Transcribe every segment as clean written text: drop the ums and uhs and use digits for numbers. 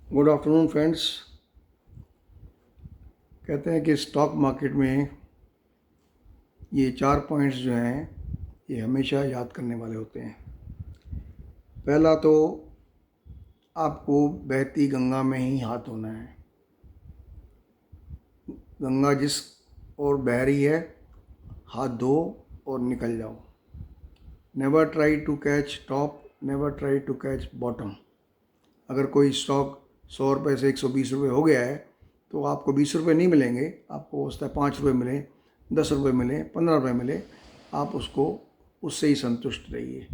Good afternoon friends. कहते हैं कि स्टॉक मार्केट में ये 4 पॉइंट्स जो हैं ये हमेशा याद करने वाले होते हैं। पहला तो आपको बहती गंगा में ही हाथ धोना है। गंगा जिस और बह रही है, हाथ धो और निकल जाओ। Never try to catch top, never try to catch bottom. अगर कोई स्टॉक 100 रुपये से 120 रुपये हो गया है तो आपको 20 रुपये नहीं मिलेंगे, आपको हो सकता है 5 रुपये मिले, 10 रुपये मिले, 15 रुपये मिले। आप उसको उससे ही संतुष्ट रहिए।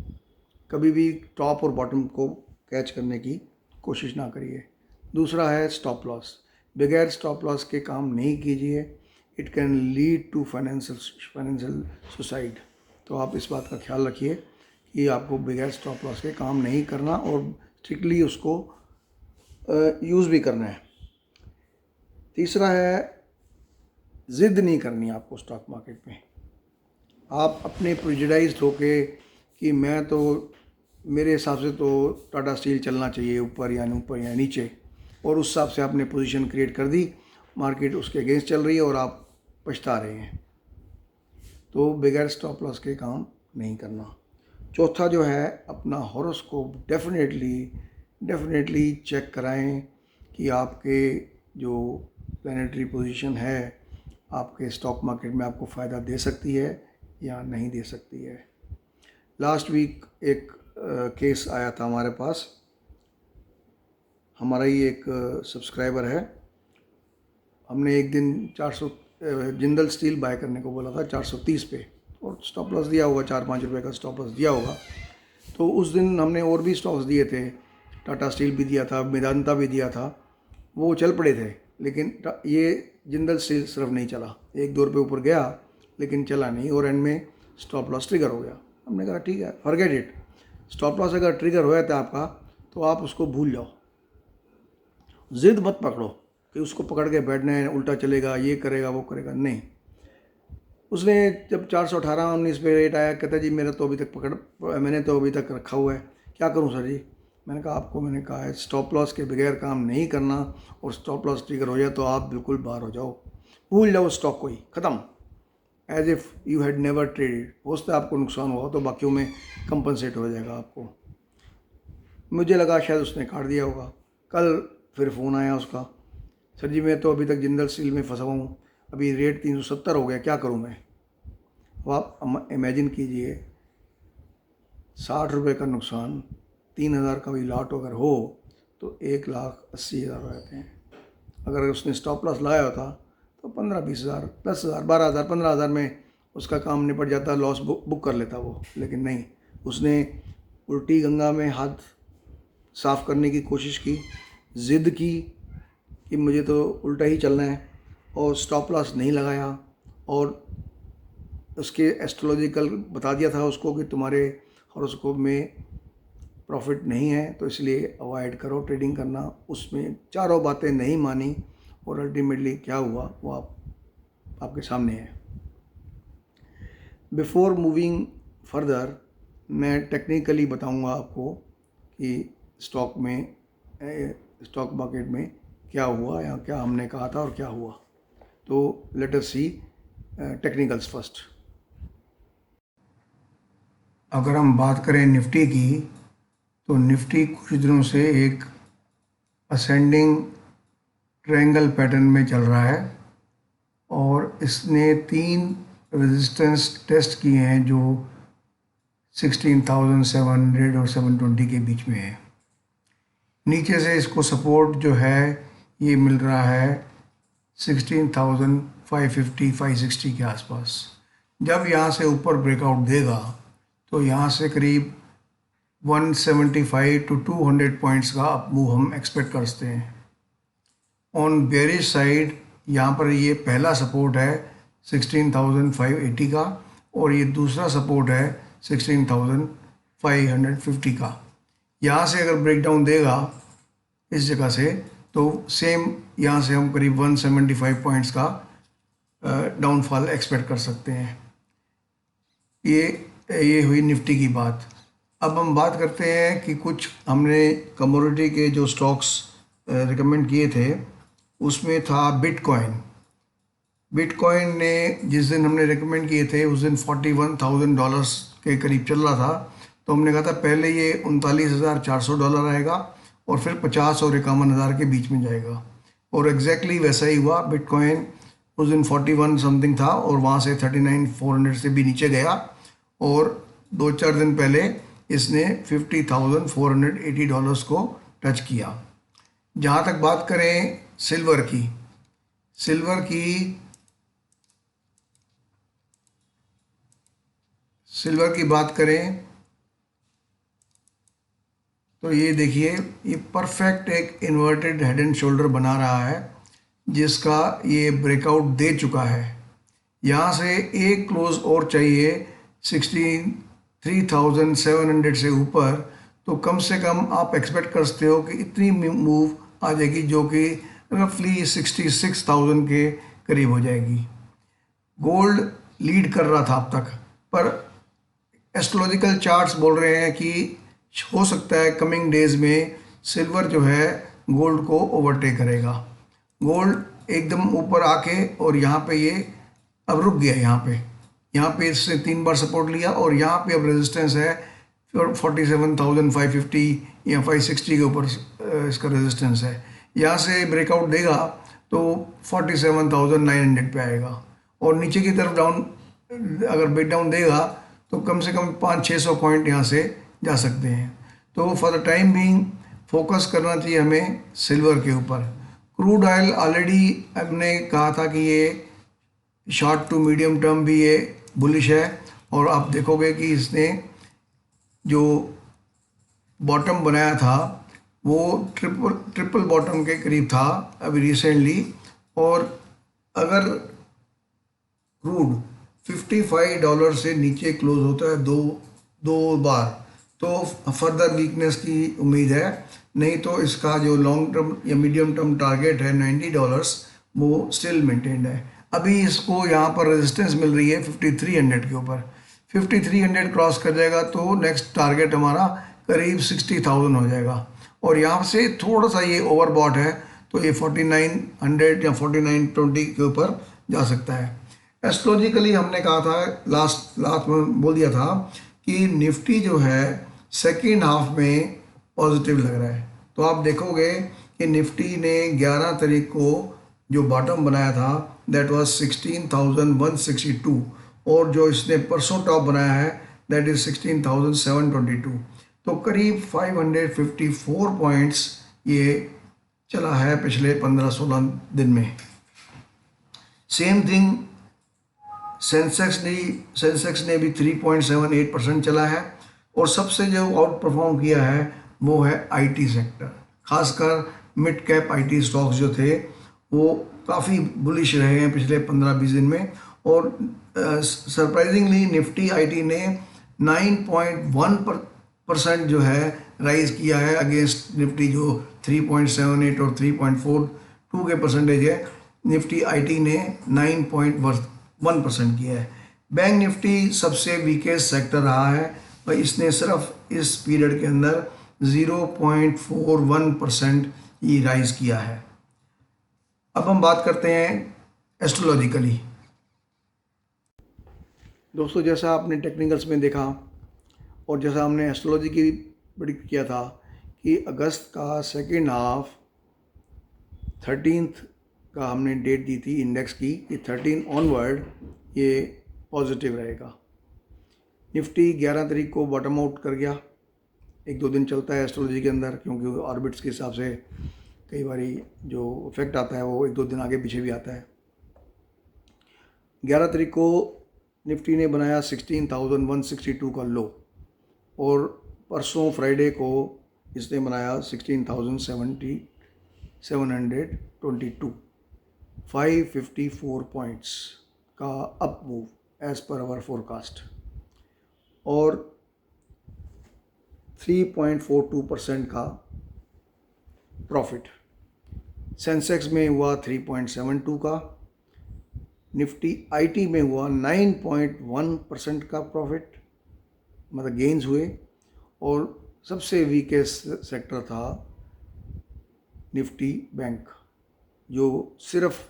कभी भी टॉप और बॉटम को कैच करने की कोशिश ना करिए। दूसरा है स्टॉप लॉस। बगैर स्टॉप लॉस के काम नहीं कीजिए। It can lead to financial suicide. तो आप इस बात का ख्याल रखिए कि आपको बगैर स्टॉप लॉस के काम नहीं करना और स्ट्रिक्टली उसको यूज़ भी करना है। तीसरा है ज़िद नहीं करनी आपको स्टॉक मार्केट में। आप अपने प्रेजुडाइज्ड होके कि मैं तो मेरे हिसाब से तो टाटा स्टील चलना चाहिए ऊपर या नीचे, और उस हिसाब से आपने पोजीशन क्रिएट कर दी, मार्केट उसके अगेंस्ट चल रही है और आप पछता रहे हैं। तो बगैर स्टॉप लॉस के काम नहीं करना। चौथा जो है, अपना हॉरोस्कोप डेफिनेटली चेक कराएं कि आपके जो प्लानिटरी पोजीशन है आपके स्टॉक मार्केट में आपको फ़ायदा दे सकती है या नहीं दे सकती है। लास्ट वीक एक केस आया था हमारे पास। हमारा ही एक सब्सक्राइबर है, हमने एक दिन 400 जिंदल स्टील बाय करने को बोला था 430 पे, और स्टॉप लॉस दिया होगा 4-5 रुपये का स्टॉप लॉस दिया होगा। तो उस दिन हमने और भी स्टॉक्स दिए थे, टाटा स्टील भी दिया था, मेदांता भी दिया था, वो चल पड़े थे। लेकिन ये जिंदल स्टील सिर्फ नहीं चला, 1-2 रुपये ऊपर गया लेकिन चला नहीं, और एंड में स्टॉप लॉस ट्रिगर हो गया। हमने कहा ठीक है, फॉरगेट इट। स्टॉप लॉस अगर ट्रिगर हो जाता है आपका तो आप उसको भूल जाओ। ज़िद मत पकड़ो कि उसको पकड़ के बैठना है, उल्टा चलेगा, ये करेगा वो करेगा, नहीं। उसने जब 418-19 पे रेट आया, कहता जी मेरा तो अभी तक मैंने तो अभी तक रखा हुआ है, क्या करूं सर जी। मैंने कहा आपको मैंने कहा है स्टॉप लॉस के बगैर काम नहीं करना, और स्टॉप लॉस ट्रिगर हो जाए तो आप बिल्कुल बाहर हो जाओ, भूल जाओ स्टॉक को ही, ख़त्म। As if you had never traded. हो सकता है आपको नुकसान हुआ तो बाकियों में कंपनसेट हो जाएगा आपको। मुझे लगा शायद उसने काट दिया होगा। कल फिर फ़ोन आया उसका, सर जी मैं तो अभी तक जिंदल स्टील में फंसा हुआ हूँ, अभी रेट 370 हो गया, क्या करूँ मैं। अब आप इमेजिन कीजिए, 60 रुपये का नुकसान, 3,000 का भी लॉट अगर हो तो 1,80,000 हो जाते हैं। अगर उसने स्टॉप लॉस लगाया होता तो 15-20,000, 10,000, 12,000, 15,000 में उसका काम निपट जाता, लॉस बुक कर लेता वो। लेकिन नहीं, उसने उल्टी गंगा में हाथ साफ करने की कोशिश की, ज़िद की कि मुझे तो उल्टा ही चलना है, और स्टॉप लॉस नहीं लगाया, और उसके एस्ट्रोलॉजिकल बता दिया था उसको कि तुम्हारे हॉरोस्कोप में प्रॉफिट नहीं है, तो इसलिए अवॉइड करो ट्रेडिंग करना। उसमें चारों बातें नहीं मानी, और अल्टीमेटली क्या हुआ वो आपके सामने है। बिफोर मूविंग फर्दर, मैं टेक्निकली बताऊंगा आपको कि स्टॉक मार्केट में क्या हुआ या क्या हमने कहा था और क्या हुआ। तो लेट अस सी टेक्निकल्स फर्स्ट। अगर हम बात करें निफ्टी की, तो निफ्टी कुछ दिनों से एक असेंडिंग ट्रायंगल पैटर्न में चल रहा है, और इसने 3 रेजिस्टेंस टेस्ट किए हैं जो 16,700 और 720 के बीच में है। नीचे से इसको सपोर्ट जो है ये मिल रहा है 16,550, 560 के आसपास। जब यहाँ से ऊपर ब्रेकआउट देगा तो यहाँ से करीब 175 टू 200 पॉइंट्स का अप मूव हम एक्सपेक्ट कर सकते हैं। ऑन बेरिश साइड यहाँ पर ये पहला सपोर्ट है 16,580 का, और ये दूसरा सपोर्ट है 16,550 का। यहाँ से अगर ब्रेकडाउन देगा इस जगह से तो सेम यहाँ से हम करीब 175 पॉइंट्स का डाउनफॉल एक्सपेक्ट कर सकते हैं। ये हुई निफ्टी की बात। अब हम बात करते हैं कि कुछ हमने कमोडिटी के जो स्टॉक्स रिकमेंड किए थे उसमें था बिटकॉइन। बिटकॉइन ने जिस दिन हमने रिकमेंड किए थे उस दिन $41,000 के करीब चल रहा था, तो हमने कहा था पहले ये $39,400 आएगा और फिर 50 और 51,000 के बीच में जाएगा, और एग्जैक्टली वैसा ही हुआ। बिटकॉइन उस दिन 41 समथिंग था और वहाँ से 39,400 से भी नीचे गया, और 2-4 दिन पहले इसने $50,480 को टच किया। जहाँ तक बात करें सिल्वर की, सिल्वर की बात करें तो ये देखिए, ये परफेक्ट एक इन्वर्टेड हेड एंड शोल्डर बना रहा है जिसका ये ब्रेकआउट दे चुका है। यहाँ से एक क्लोज और चाहिए 63,700 से ऊपर, तो कम से कम आप एक्सपेक्ट कर सकते हो कि इतनी मूव आ जाएगी जो कि रफली 66,000 के करीब हो जाएगी। गोल्ड लीड कर रहा था अब तक, पर एस्ट्रोलॉजिकल चार्ट्स बोल रहे हैं कि हो सकता है कमिंग डेज में सिल्वर जो है गोल्ड को ओवरटेक करेगा। गोल्ड एकदम ऊपर आके और यहाँ पे ये अब रुक गया, यहाँ पे इसने 3 बार सपोर्ट लिया और यहाँ पे अब रेजिस्टेंस है 47,550 या 560 के ऊपर इसका रेजिस्टेंस है। यहाँ से ब्रेकआउट देगा तो 47,900 पे आएगा, और नीचे की तरफ डाउन अगर ब्रेक डाउन देगा तो कम से कम 500-600 पॉइंट यहाँ से जा सकते हैं। तो for the time being focus करना चाहिए हमें सिल्वर के ऊपर। क्रूड ऑयल ऑलरेडी हमने कहा था कि ये शॉर्ट टू मीडियम टर्म भी ये बुलिश है, और आप देखोगे कि इसने जो बॉटम बनाया था वो ट्रिपल बॉटम के करीब था अभी रिसेंटली, और अगर क्रूड $55 से नीचे क्लोज होता है दो बार तो फर्दर वीकनेस की उम्मीद है, नहीं तो इसका जो लॉन्ग टर्म या मीडियम टर्म टारगेट है $90 वो स्टिल मेंटेन्ड है। अभी इसको यहाँ पर रेजिस्टेंस मिल रही है 5300 के ऊपर। 5300 क्रॉस कर जाएगा तो नेक्स्ट टारगेट हमारा करीब 60,000 हो जाएगा, और यहाँ से थोड़ा सा ये ओवरबॉट है तो ये 4900 या 4920 के ऊपर जा सकता है। एस्ट्रोलॉजिकली हमने कहा था लास्ट में बोल दिया था कि निफ्टी जो है सेकेंड हाफ में पॉजिटिव लग रहा है। तो आप देखोगे कि निफ्टी ने 11 तारीख को जो बॉटम बनाया था दैट वाज 16,162, और जो इसने परसों टॉप बनाया है दैट इज 16,722, तो करीब 554 पॉइंट्स ये चला है पिछले 15-16 दिन में। सेम थिंग सेंसेक्स ने भी 3.78% चला है, और सबसे जो आउट परफॉर्म किया है वो है आईटी सेक्टर, खासकर मिड कैप आईटी स्टॉक्स जो थे वो काफ़ी बुलिश रहे हैं पिछले 15-20 दिन में, और सरप्राइजिंगली निफ्टी आईटी ने 9.1% जो है राइज किया है अगेंस्ट निफ्टी जो 3.78 और 3.42 के परसेंटेज है। निफ्टी आईटी ने 9.1% किया है। बैंक निफ्टी सबसे वीकेस्ट सेक्टर रहा है और इसने सिर्फ इस पीरियड के अंदर 0.41% ही राइज किया है। अब हम बात करते हैं एस्ट्रोलॉजिकली। दोस्तों, जैसा आपने टेक्निकल्स में देखा और जैसा हमने एस्ट्रोलॉजी की प्रेडिक्ट किया था कि अगस्त का सेकेंड हाफ 13 का हमने डेट दी थी इंडेक्स की कि 13 ऑनवर्ड ये पॉजिटिव रहेगा। निफ्टी 11 तारीख को बॉटम आउट कर गया। 1-2 दिन चलता है एस्ट्रोलॉजी के अंदर, क्योंकि ऑर्बिट्स के हिसाब से कई बारी जो इफेक्ट आता है वो 1-2 दिन आगे पीछे भी आता है। 11 तारीख को निफ्टी ने बनाया 16,162 का लो, और परसों फ्राइडे को इसने बनाया 16,722, 554 पॉइंट्स का up move as per our forecast, और 3.42% का प्रॉफिट। सेंसेक्स में हुआ 3.72 का, निफ्टी आईटी में हुआ 9.1% का प्रॉफिट, मतलब गेन्स हुए, और सबसे वीकेस्ट सेक्टर था निफ्टी बैंक, जो सिर्फ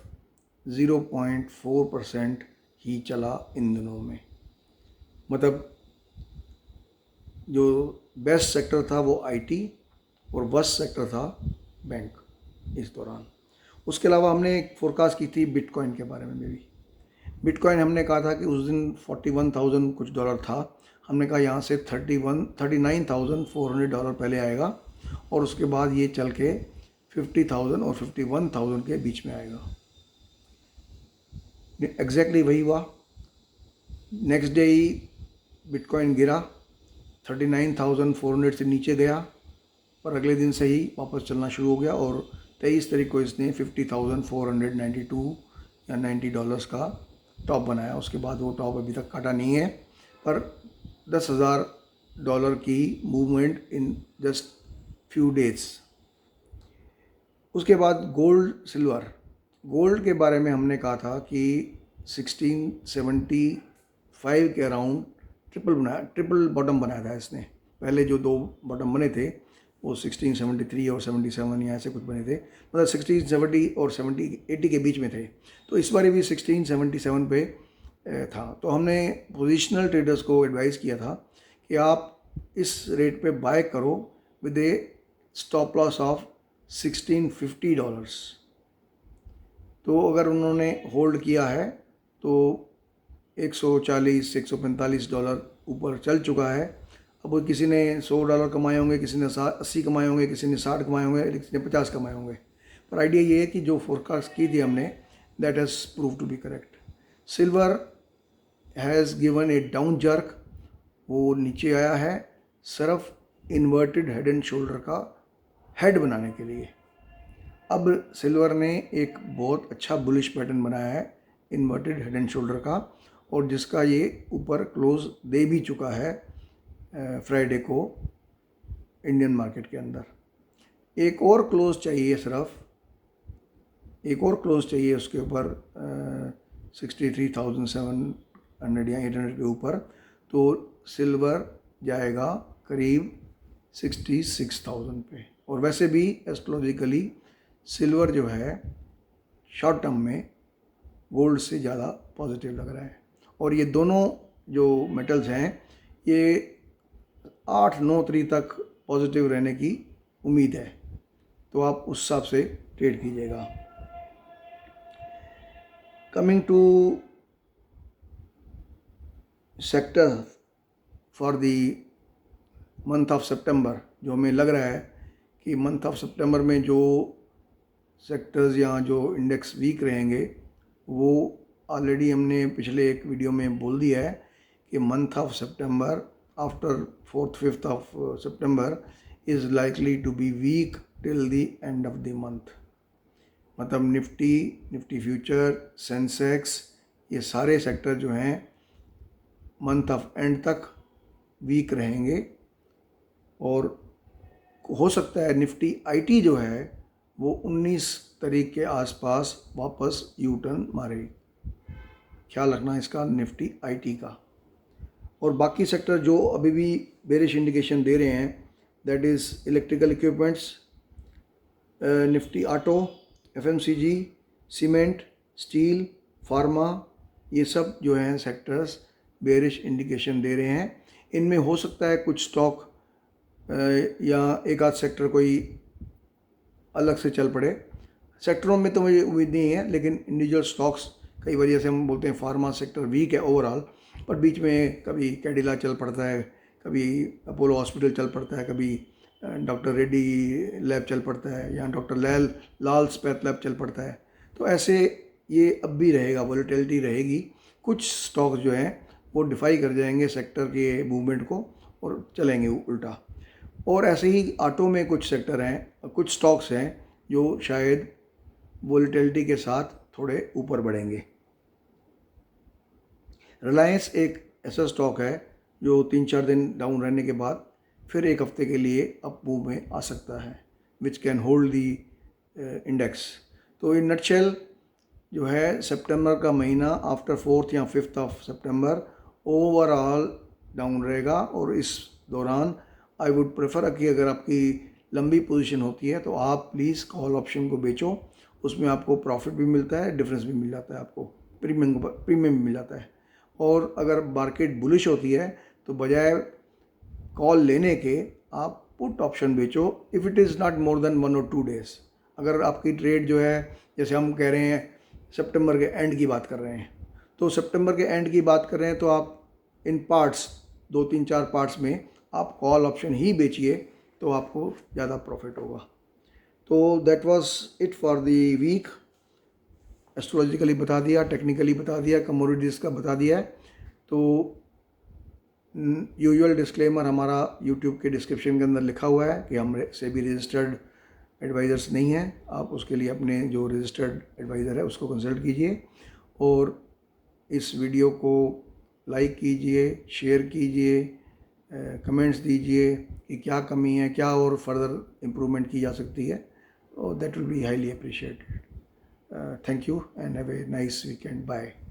0.4% ही चला इन दिनों में। मतलब जो बेस्ट सेक्टर था वो आईटी और वर्स्ट सेक्टर था बैंक इस दौरान। उसके अलावा हमने एक फोरकास्ट की थी बिटकॉइन के बारे में भी। बिटकॉइन हमने कहा था कि उस दिन 41,000 कुछ डॉलर था। हमने कहा यहाँ से 39,400 डॉलर पहले आएगा और उसके बाद ये चल के 50,000 और 51,000 के बीच में आएगा। एग्जैक्टली वही हुआ। नेक्स्ट डे ही बिटकॉइन गिरा, 39,400 से नीचे गया, पर अगले दिन से ही वापस चलना शुरू हो गया और 23 तारीख को इसने 50,492 या 90 डॉलर्स का टॉप बनाया। उसके बाद वो टॉप अभी तक काटा नहीं है, पर 10,000 डॉलर की movement in just few days. उसके बाद गोल्ड के बारे में हमने कहा था कि 1675 के अराउंड ट्रिपल बॉटम बनाया था इसने। पहले जो 2 बॉटम बने थे वो 1673 और 77 या ऐसे कुछ बने थे, मतलब 1670 और 80 के बीच में थे। तो इस बार भी 1677 पे था। तो हमने पोजिशनल ट्रेडर्स को एडवाइस किया था कि आप इस रेट पे बाय करो with A stop loss of 1650 dollars. तो अगर उन्होंने होल्ड किया है तो 140-145 डॉलर ऊपर चल चुका है। अब किसी ने 100 डॉलर कमाए होंगे, किसी ने 80 कमाए होंगे, किसी ने 60 कमाए होंगे, किसी ने 50 कमाए होंगे, पर आइडिया ये है कि जो फोरकास्ट की थी हमने, that has prove to be correct. Silver has given a down jerk, वो नीचे आया है सिर्फ इन्वर्टेड हेड एंड शोल्डर का हेड बनाने के लिए। अब सिल्वर ने एक बहुत अच्छा बुलिश पैटर्न बनाया है इन्वर्टेड हेड एंड शोल्डर का, और जिसका ये ऊपर क्लोज दे भी चुका है फ्राइडे को इंडियन मार्केट के अंदर। एक और क्लोज चाहिए, सिर्फ एक और क्लोज चाहिए उसके ऊपर 63,700 या 800 के ऊपर, तो सिल्वर जाएगा करीब 66,000 पे। और वैसे भी एस्ट्रोलॉजिकली सिल्वर जो है शॉर्ट टर्म में गोल्ड से ज़्यादा पॉजिटिव लग रहा है। और ये दोनों जो मेटल्स हैं ये 8-9 तारीख तक पॉजिटिव रहने की उम्मीद है, तो आप उस हिसाब से ट्रेड कीजिएगा। Coming to sector for the month of September, जो हमें लग रहा है कि मंथ ऑफ सितंबर में जो सेक्टर्स या जो इंडेक्स वीक रहेंगे, वो ऑलरेडी हमने पिछले एक वीडियो में बोल दिया है कि month of September after 4th-5th of September is likely to be weak till the end of the month. मतलब निफ्टी फ्यूचर, सेंसेक्स, ये सारे सेक्टर जो हैं मंथ ऑफ एंड तक वीक रहेंगे। और हो सकता है निफ्टी आईटी जो है वो 19 तारीख के आसपास वापस यू टर्न मारे। ख्याल रखना इसका निफ्टी आईटी का। और बाकी सेक्टर जो अभी भी बेरिश इंडिकेशन दे रहे हैं, that is electrical equipments, Nifty auto, FMCG, cement, steel, pharma, ये सब जो हैं सेक्टर्स बेरिश इंडिकेशन दे रहे हैं। इनमें हो सकता है कुछ स्टॉक या एक आध सेक्टर कोई अलग से चल पड़े। सेक्टरों में तो मुझे उम्मीद नहीं है, लेकिन इंडिविजुअल स्टॉक्स कई बार जैसे हम बोलते हैं फार्मा सेक्टर वीक है ओवरऑल, पर बीच में कभी कैडिला चल पड़ता है, कभी अपोलो हॉस्पिटल चल पड़ता है, कभी डॉक्टर रेड्डी लैब चल पड़ता है, या डॉक्टर लाल स्पैथ लैब चल पड़ता है। तो ऐसे ये अब भी रहेगा, वॉलेटिलिटी रहेगी। कुछ स्टॉक्स जो हैं वो डिफाई कर जाएंगे सेक्टर के मूवमेंट को और चलेंगे उल्टा। और ऐसे ही ऑटो में कुछ सेक्टर हैं, कुछ स्टॉक्स हैं जो शायद वॉलेटिलिटी के साथ थोड़े ऊपर बढ़ेंगे। रिलायंस एक ऐसा स्टॉक है जो 3-4 दिन डाउन रहने के बाद फिर एक हफ्ते के लिए अप मूव में आ सकता है, which can hold the index. तो इन नटशेल जो है सितंबर का महीना आफ्टर 4th या 5th of September overall down रहेगा। और इस दौरान आई वुड प्रेफर कि अगर आपकी लंबी पोजीशन होती है, तो आप प्लीज़ कॉल ऑप्शन को बेचो, उसमें आपको प्रॉफिट भी मिलता है, डिफरेंस भी मिल जाता है, आपको प्रीमियम भी मिल जाता है। और अगर मार्केट बुलिश होती है तो बजाय कॉल लेने के आप पुट ऑप्शन बेचो, if it is not more than 1 और 2 डेज़। अगर आपकी ट्रेड जो है, जैसे हम कह रहे हैं सितंबर के एंड की बात कर रहे हैं, तो सितंबर के एंड की बात कर रहे हैं, तो आप इन पार्ट्स 2-3-4 पार्ट्स में आप कॉल ऑप्शन ही बेचिए, तो आपको ज़्यादा प्रॉफिट होगा। तो that was it for the week. Astrologically बता दिया, टेक्निकली बता दिया, कमोडिटीज़ का बता दिया है। तो यूजुअल डिस्क्लेमर हमारा यूट्यूब के डिस्क्रिप्शन के अंदर लिखा हुआ है कि हम सेबी रजिस्टर्ड एडवाइज़र्स नहीं हैं। आप उसके लिए अपने जो रजिस्टर्ड एडवाइज़र है उसको कंसल्ट कीजिए, और इस वीडियो को लाइक कीजिए, शेयर कीजिए, कमेंट्स दीजिए कि क्या कमी है, क्या और फर्दर इम्प्रूवमेंट की जा सकती है। That will be highly appreciated. Thank you and have a nice weekend. Bye.